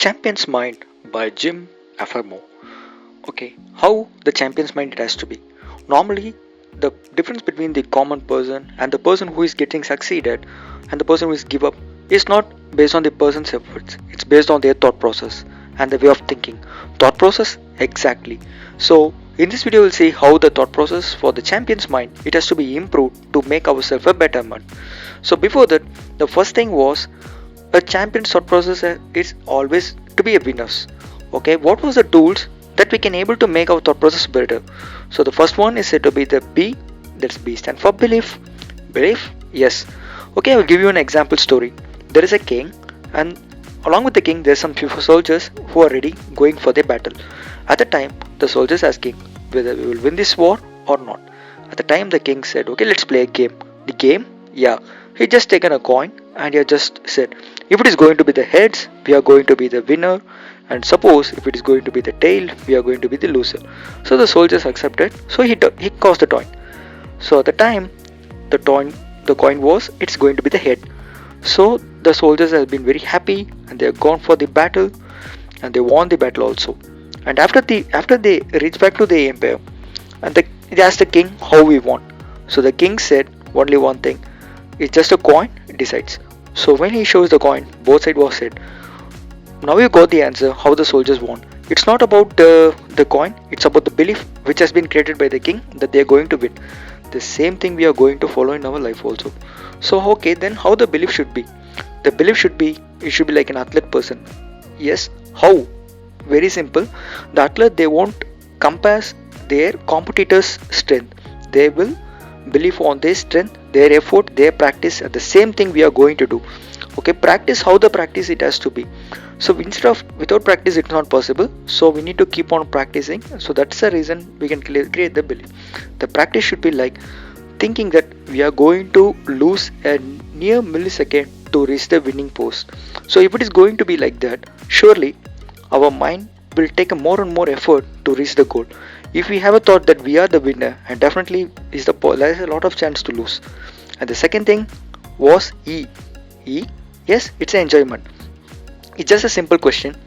Champion's Mind by Jim Affermo. Okay, how the champion's mind it has to be. Normally, the difference between the common person and the person who is getting succeeded and the person who is give up is not based on the person's efforts. It's based on their thought process and the way of thinking. Thought process exactly. So in this video, we'll see how the thought process for the champion's mind it has to be improved to make ourselves a better man. So before that, the first thing was a champion's thought process is always to be a winners. Okay, what was the tools that we can able to make our thought process better? So the first one is said to be the B. That's B stand for belief. Belief, yes. Okay, I will give you an example story. There is a king, and along with the king there are some few soldiers who are ready going for the battle. At the time the soldiers asking whether we will win this war or not. At the time the king said, okay, let's play a game. The game, yeah, he just taken a coin and he just said, if it is going to be the heads, we are going to be the winner, and suppose if it is going to be the tail, we are going to be the loser. So the soldiers accepted, so he cast the coin. So at the time the coin was it's going to be the head. So the soldiers have been very happy and they have gone for the battle and they won the battle also. And after they reach back to the empire, and they asked the king how we won. So the king said only one thing, it's just a coin, it decides. So when he shows the coin, both sides was said. Now you got the answer how the soldiers won. It's not about the coin, it's about the belief which has been created by the king that they are going to win. The same thing we are going to follow in our life also. So okay, then how the belief should be? The belief should be, it should be like an athlete person. Yes, how? Very simple. The athlete they won't compare their competitors' strength. They will believe on their strength, their effort, their practice, and the same thing we are going to do. Okay, practice how the practice it has to be. So instead of without practice it's not possible, so we need to keep on practicing. So that's the reason we can create the belief. The practice should be like thinking that we are going to lose a near millisecond to reach the winning post. So if it is going to be like that, surely our mind will take a more and more effort to reach the goal. If we have a thought that we are the winner, and definitely there is a lot of chance to lose. And the second thing was E, yes, it's an enjoyment. It's just a simple question.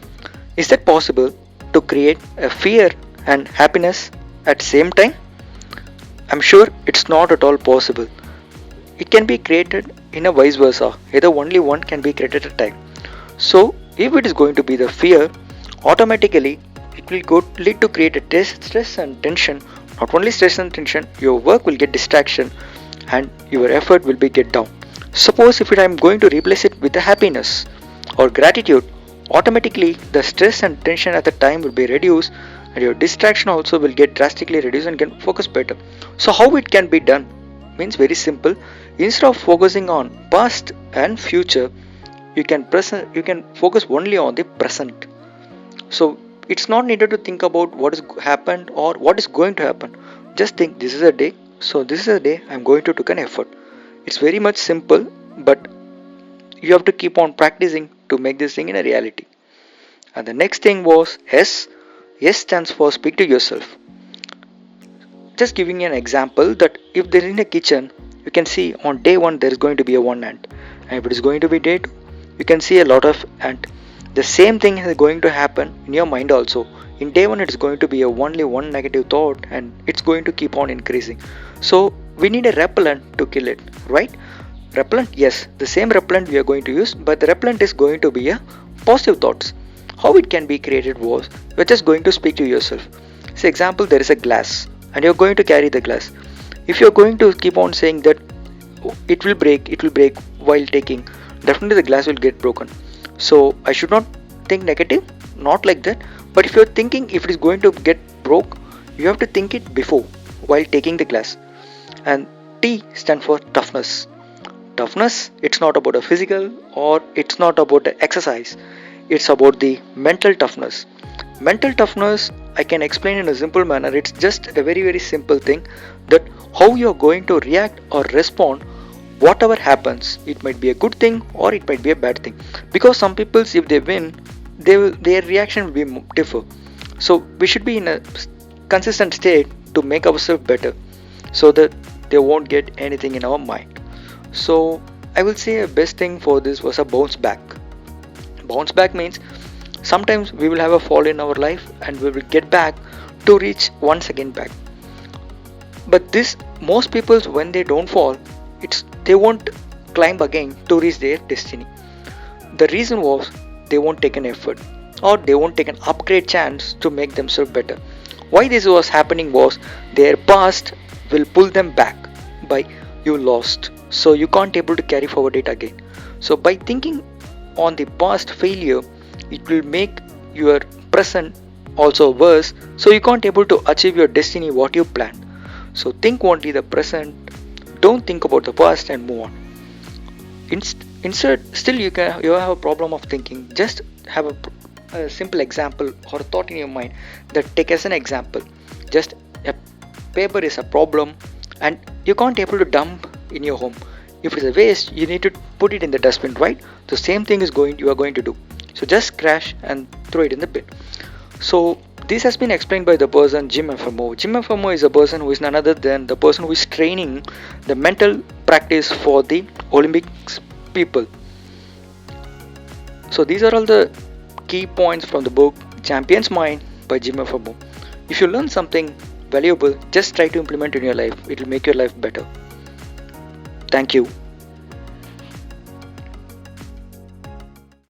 Is that possible to create a fear and happiness at same time? I'm sure it's not at all possible. It can be created in a vice versa. Either only one can be created at a time. So if it is going to be the fear, automatically it will go lead to create a stress and tension. Not only stress and tension, your work will get distraction and your effort will be get down. Suppose if I am going to replace it with the happiness or gratitude, automatically the stress and tension at the time will be reduced and your distraction also will get drastically reduced and can focus better. So how it can be done? Means very simple. Instead of focusing on past and future, you can focus only on the present. So it's not needed to think about what has happened or what is going to happen. Just think this is a day. So this is a day I'm going to take an effort. It's very much simple, but you have to keep on practicing to make this thing in a reality. And the next thing was S. S stands for speak to yourself. Just giving an example that if there is in a kitchen, you can see on day 1 there is going to be a one ant, and if it is going to be day 2, you can see a lot of ant. The same thing is going to happen in your mind also. In day 1 it is going to be a only one negative thought and it's going to keep on increasing. So we need a repellent to kill it, right? Repellent, yes, the same repellent we are going to use, but the repellent is going to be a positive thoughts. How it can be created was we're just going to speak to yourself. Say example, there is a glass and you're going to carry the glass. If you're going to keep on saying that it will break while taking, definitely the glass will get broken. So I should not think negative, not like that. But if you're thinking if it is going to get broke, you have to think it before while taking the glass. And T stands for toughness. Toughness, it's not about a physical or it's not about the exercise. It's about the mental toughness. Mental toughness, I can explain in a simple manner. It's just a very simple thing that how you're going to react or respond whatever happens. It might be a good thing or it might be a bad thing, because some people if they win their reaction will be differ. So we should be in a consistent state to make ourselves better so that they won't get anything in our mind. So I will say a best thing for this was a bounce back. Bounce back means sometimes we will have a fall in our life and we will get back to reach once again back. But this, most people when they don't fall, it's they won't climb again to reach their destiny. The reason was they won't take an effort or they won't take an upgrade chance to make themselves better. Why this was happening was their past will pull them back by you lost. So you can't able to carry forward it again. So by thinking on the past failure, it will make your present also worse. So you can't able to achieve your destiny what you planned. So think only the present. Don't think about the past and move on. Instead, still you have a problem of thinking. Just have a simple example or a thought in your mind that take as an example. Just a paper is a problem, and you can't able to dump in your home. If it's a waste, you need to put it in the dustbin, right? The same thing is going you are going to do. So just crash and throw it in the bin. So this has been explained by the person Jim FMO. Jim FMO is a person who is none other than the person who is training the mental practice for the Olympics people. So these are all the key points from the book Champion's Mind by Jim FMO. If you learn something valuable, just try to implement in your life. It will make your life better. Thank you.